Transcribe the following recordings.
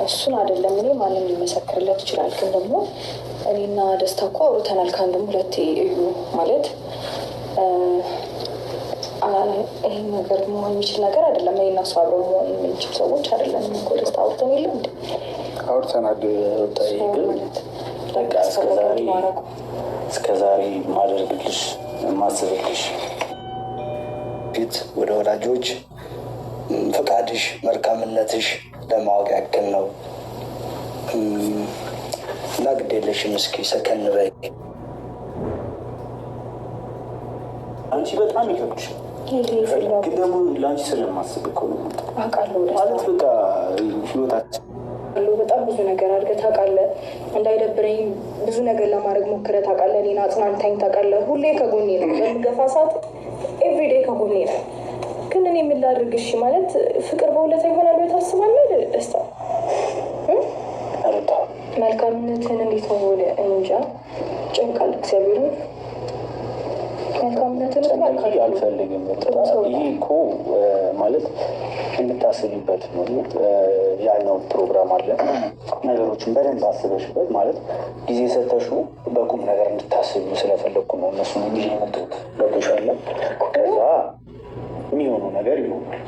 እሱን አይደለም እኔ ማንም ሊመሰክርለት ይችላል። ግን ደግሞ እኔና ደስታ እኮ አውርተናል ከአንድም ሁለቴ እዩ ማለት ይህ ነገር መሆን የሚችል ነገር አይደለም። እኔና እሱ አብረው መሆን የምንችል ሰዎች አይደለም እኮ ደስታ አውርተን የለ እንደ አውርተናል። በቃ እስከዛሬ ማደርግልሽ ማስብልሽ ፊት ወደ ወላጆች ፈቃድሽ መልካምነትሽ ለማወቅ ያክል ነው እና ግድ የለሽም። እስኪ ሰከን በይ። አንቺ በጣም ይከብድሽ፣ ግን ደግሞ ለአንቺ ስለማስብ እኮ ነው ማለት በቃ ህይወታችን በጣም ብዙ ነገር አድርገህ ታውቃለህ። እንዳይደብረኝ ብዙ ነገር ለማድረግ ሞክረህ ታውቃለህ። እኔን አጽናንታኝ ታውቃለህ። ሁሌ ከጎኔ ነው። በምገፋ ሰዓት ኤቭሪዴ ከጎኔ ነው። ግን እኔ ምን ላድርግ? እሺ ማለት ፍቅር በሁለታ ይሆናል ብለህ ታስባለህ? ደስታ መልካምነትን እንዴት ነው ወደ እንጃ ጨንቃል። እግዚአብሔርን መልካምነትን አልፈልግም። ይሄ እኮ ማለት እንድታስቢበት ነው። ያኛው ፕሮግራም አለ። ነገሮችን በደንብ አስበሽበት ማለት ጊዜ ሰተሹ በቁም ነገር እንድታስቢ ስለፈለግኩ ነው። እነሱ ነው ጊዜ መጡት ገብቶሻል። ከዛ የሚሆነው ነገር ይሆናል።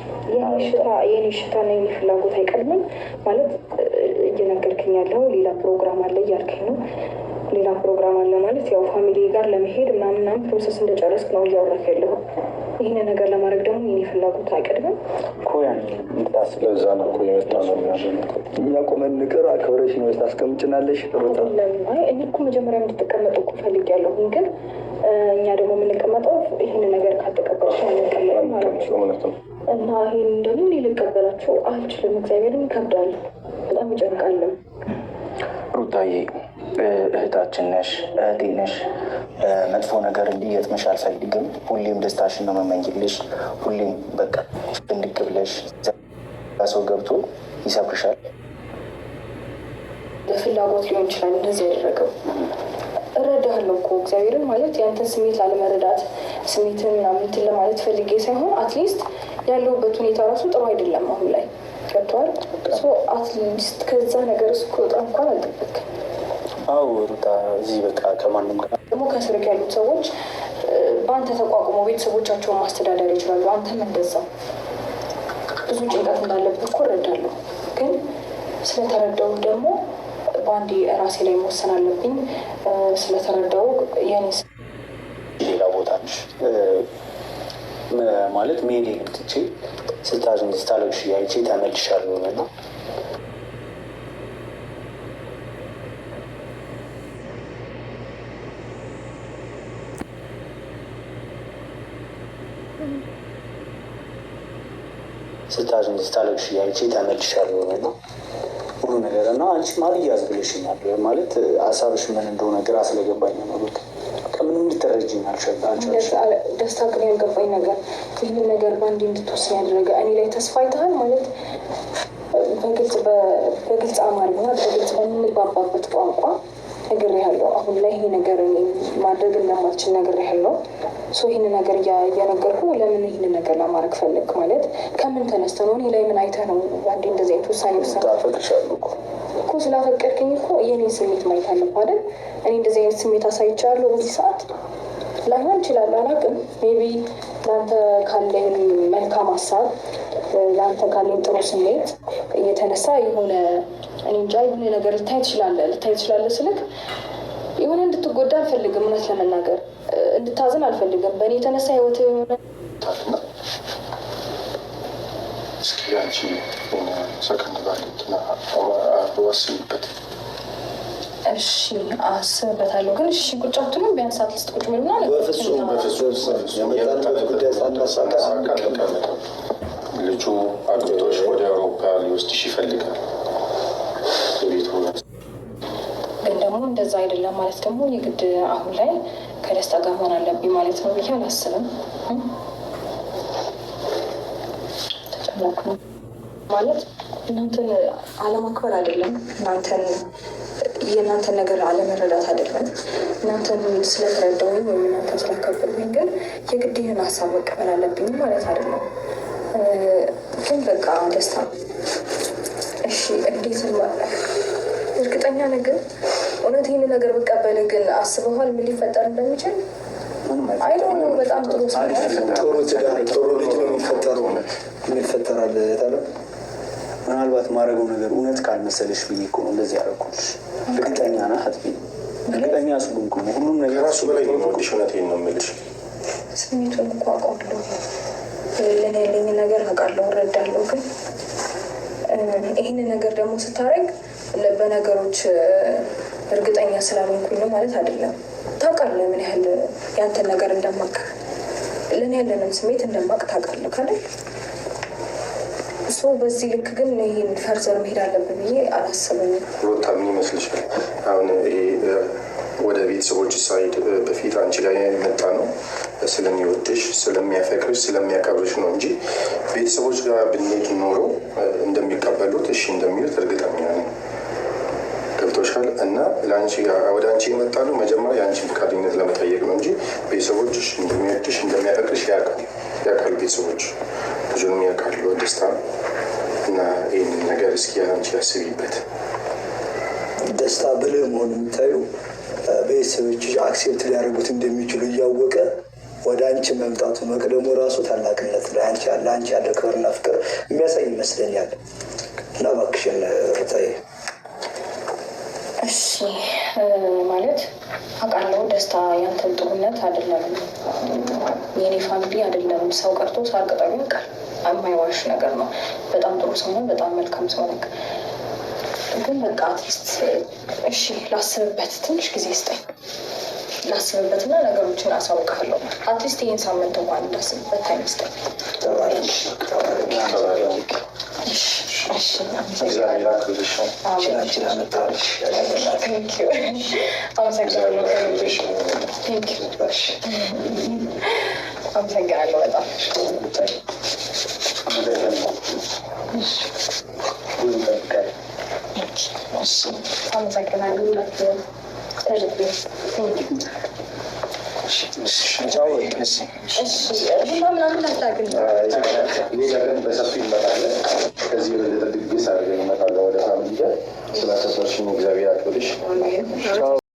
የኔ ሽታና የኔ ፍላጎት አይቀድምም ማለት እየነገርክኝ ያለው ሌላ ፕሮግራም አለ እያልከኝ ነው። ሌላ ፕሮግራም አለ ማለት ያው ፋሚሊ ጋር ለመሄድ ምናምናም ፕሮሰስ እንደጨረስክ ነው እያወራክ ያለሁ። ይህን ነገር ለማድረግ ደግሞ የኔ ፍላጎት አይቀድምም እኮ ያን እንድታስብ። ለዛ ነው እኮ የመጣ ነው። እኛ ቆመን ንቅር አክብረሽ ነው ታስቀምጭናለሽ። እኔ እኮ መጀመሪያ እንድትቀመጡ እኮ ፈልጌያለሁ። ግን እኛ ደግሞ የምንቀመጠው ይህን ነገር ካልተቀበልሽ አንቀመጥም ማለት ነው። እና ይህን ደግሞ እኔ ልቀበላችሁ አልችልም። እግዚአብሔርን ይከብዳል፣ በጣም ይጨንቃልም። ሩታዬ እህታችን ነሽ፣ እህቴ ነሽ። መጥፎ ነገር እንዲገጥምሽ አልፈልግም። ሁሌም ደስታሽን ነው መመኝልሽ። ሁሌም በቃ እንድቅ ብለሽ ሰው ገብቶ ይሰብርሻል። በፍላጎት ሊሆን ይችላል እንደዚህ ያደረገው። እረዳሃለሁ እኮ እግዚአብሔርን ማለት ያንተን ስሜት ላለመረዳት ስሜትን ምናምን እንትን ለማለት ፈልጌ ሳይሆን አትሊስት ያለሁበት ሁኔታ ራሱ ጥሩ አይደለም አሁን ላይ ገብቶሃል። አትሊስት ከዛ ነገር እስክወጣ እንኳን አልጠበቅም። አዎ ሩታ እዚህ በቃ ከማንም ጋር ደግሞ ከስርቅ ያሉት ሰዎች በአንተ ተቋቁሞ ቤተሰቦቻቸውን ማስተዳደር ይችላሉ። አንተም እንደዛ ብዙ ጭንቀት እንዳለብህ እኮ እረዳለሁ። ግን ስለተረዳው ደግሞ በአንዴ ራሴ ላይ መወሰን አለብኝ። ስለተረዳው የኔ ሌላ ቦታ ነሽ ማለት ሜዲ ልትቼ ስታዝን ስታለቅሽ ያይቼ ተመልሻለሁ እና ስታዝን ስታለቅሽ ያይቼ ተመልሻለሁ እና ሁሉ ነገር እና አንቺ ማልያዝ ብለሽኛል ማለት ሀሳብሽ ምን እንደሆነ ግራ ስለገባኝ ነው። በቃ ከምንም ልትረጂኝ አልቻልሽም። ደስታ ግን ያልገባኝ ነገር ይህን ነገር በአንዴ እንድትወስን ያደረገ እኔ ላይ ተስፋ አይተሃል ማለት በግልጽ አማርኛ በግልጽ በምንግባባበት ቋንቋ ነግሬሃለሁ። አሁን ላይ ይሄ ነገር ማድረግ እንደማልችል ነግሬሃለሁ። ይህን ነገር እያነገርኩ ለምን ይህን ነገር ለማድረግ ፈለግ ማለት ከምን ተነስተ ነው? እኔ ላይ ምን አይተህ ነው አንዴ እንደዚህ አይነት ውሳኔ እኮ ስላፈቀድክኝ እኮ የኔን ስሜት ማየት አለብህ አይደል? እኔ እንደዚህ አይነት ስሜት አሳይቻለሁ በዚህ ሰዓት ላይሆን ይችላል አላውቅም። ሜቢ ለአንተ ካለኝ መልካም ሀሳብ ለአንተ ካለኝ ጥሩ ስሜት እየተነሳ የሆነ እኔ እንጃ የሆነ ነገር ልታይ ትችላለህ ስልክ የሆነ እንድትጎዳ አልፈልግም። እውነት ለመናገር እንድታዝን አልፈልግም። በእኔ የተነሳ ህይወት የሆነ እስኪ ሰከንድ ባለትና ወስንበት። እሺ አስብበታለሁ። ግን እሺ ቁጭ አትሉም? ቢያንስ አትሊስት ቁጭ ብሉና ልጁ አግብቶሽ ወደ አውሮፓ ሊወስድሽ ይፈልጋል። ግን ደግሞ እንደዛ አይደለም ማለት ደግሞ የግድ አሁን ላይ ከደስታ ጋር መሆን አለብኝ ማለት ነው ብዬ አላስብም። ተጨነኩ ማለት እናንተን አለማክበር አይደለም፣ የእናንተን ነገር አለመረዳት አይደለም። እናንተን ስለተረዳሁኝ ወይም እናንተን ስላከበርኩኝ ግን የግድ ይህን ሀሳብ መቀበል አለብኝ ማለት አይደለም። ግን በቃ ደስታ እሺ እንዴት እርግጠኛ ነገር እውነት ይህን ነገር ብቀበል ግን አስበዋል ምን ሊፈጠር እንደሚችል? አይዶን በጣም ጥሩ ጥሩ ልጅ ነው የሚፈጠረው። ምን ይፈጠራል ታለ ምናልባት ማድረገው ነገር እውነት ካልመሰለሽ ብዬ እኮ ነው እንደዚህ ያደረኩልሽ። እርግጠኛ ነህ አትበይ። እርግጠኛ ስለሆንኩ ነው ሁሉም ነገር ራሱ በላይ ነው የምልሽ። እውነቴን ነው የምልሽ። ስሜቱን እኮ አውቃለሁ፣ ለእኔ ያለኝ ነገር አውቃለሁ፣ እረዳለሁ። ግን ይህንን ነገር ደግሞ ስታደርግ በነገሮች እርግጠኛ ስላልሆንኩኝ ነው ማለት አይደለም። ታውቃለህ ምን ያህል ያንተን ነገር እንደማቅ፣ ለእኔ ያለንን ስሜት እንደማቅ ታውቃለህ ካለ እሱ በዚህ ልክ ግን ይህን ፈርዘር መሄድ አለብን ብዬ አላስብም። ሩታ ምን ይመስልሻል? አሁን ይሄ ወደ ቤተሰቦች ሳይድ በፊት አንቺ ጋር የመጣ ነው ስለሚወድሽ፣ ስለሚያፈቅርሽ፣ ስለሚያከብርሽ ነው እንጂ ቤተሰቦች ጋር ብንሄድ ኖሮ እንደሚቀበሉት እሺ እንደሚሉት እርግጠኛ ነኝ። ገብቶሻል? እና ለአንቺ ወደ አንቺ የመጣ ነው መጀመሪያ የአንቺን ፈቃደኝነት ለመጠየቅ ነው እንጂ ቤተሰቦችሽ እንደሚወድሽ፣ እንደሚያፈቅርሽ ያውቃሉ። ቤተሰቦች ልጁንም ያውቃሉ ደስታ እና ይህንን ነገር እስኪ አንቺ ያስቢበት። ደስታ ብልህ መሆን የምታዩ ቤተሰቦች አክሴፕት ሊያደርጉት እንደሚችሉ እያወቀ ወደ አንቺ መምጣቱ መቅደሙ ራሱ ታላቅነት ለአንቺ ያለ ክብርና ፍቅር የሚያሳይ ይመስለኛል። እና እባክሽን ሩታዬ። እሺ ማለት አውቃለሁ ደስታ ያንተን ጥሩነት አይደለም፣ የኔ ፋሚሊ አይደለም፣ ሰው ቀርቶ ሳር ቅጠሉ ያውቃል። የማይዋሽ ነገር ነው። በጣም ጥሩ ሰው ነው፣ በጣም መልካም ሰው ነው። ግን በቃ አትሊስት እሺ ላስብበት፣ ትንሽ ጊዜ ስጠኝ፣ ላስብበትና ነገሮችን አሳውቃለሁ። አትሊስት ይህን ሳምንት እንኳን እንዳስብበት ታይም ስጠኝ። አመሰግናለሁ በጣም በሰፊ እንመጣለን። ከዚህ ወደ ድግስ አድርገን እንመጣለን ወደ ፋሚሊ ጋር። ስላከበርሽኝ እግዚአብሔር ያክብርሽ።